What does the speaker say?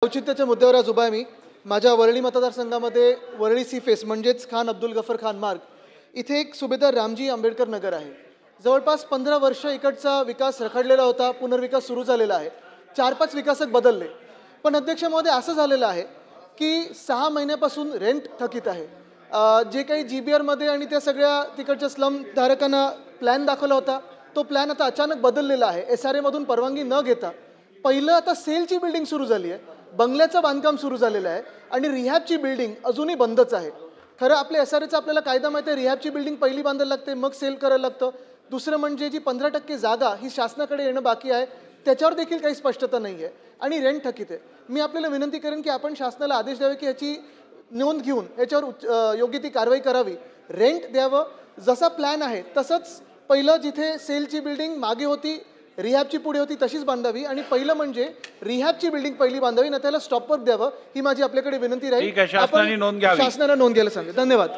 औचित्याच्या मुद्द्यावर आज उभा आहे मी. माझ्या वरळी मतदारसंघामध्ये वरळी सी फेस म्हणजेच खान अब्दुल गफर खान मार्ग इथे एक सुभेदार रामजी आंबेडकर नगर आहे. जवळपास 15 वर्ष इकडचा विकास रखडलेला होता. पुनर्विकास सुरू झालेला आहे. 4-5 विकासक बदलले. पण अध्यक्ष महोदय असं झालेलं आहे की 6 महिन्यापासून रेंट थकीत आहे. जे काही GBR मध्ये आणि त्या सगळ्या तिकडच्या स्लम धारकांना प्लॅन दाखवला होता तो प्लॅन आता अचानक बदललेला आहे. SRA मधून परवानगी न घेता पहिलं आता सेलची बिल्डिंग सुरू झाली आहे. बंगल्याचं बांधकाम सुरू झालेलं आहे आणि रिहॅबची बिल्डिंग अजूनही बंदच आहे. खरं आपल्या SRAचा आपल्याला कायदा माहिती आहे. रिहॅबची बिल्डिंग पहिली बांधायला लागते मग सेल करायला लागतं. दुसरं म्हणजे जी 15% जागा ही शासनाकडे येणं बाकी आहे त्याच्यावर देखील काही स्पष्टता नाही आहे आणि रेंट थकीत आहे. मी आपल्याला विनंती करेन की आपण शासनाला आदेश द्यावे की याची नोंद घेऊन याच्यावर योग्य ती कारवाई करावी. रेंट द्यावं. जसा प्लॅन आहे तसंच पहिलं जिथे सेलची बिल्डिंग मागे होती रिहॅबची पुढे होती तशीच बांधावी आणि पहिलं म्हणजे रिहॅबची बिल्डिंग पहिली बांधावी ना त्याला स्टॉपवर द्यावं ही माझी आपल्याकडे विनंती राहील. शासनाने नोंद घ्यावी. शासनाला नोंद घ्यायला सांगा. धन्यवाद.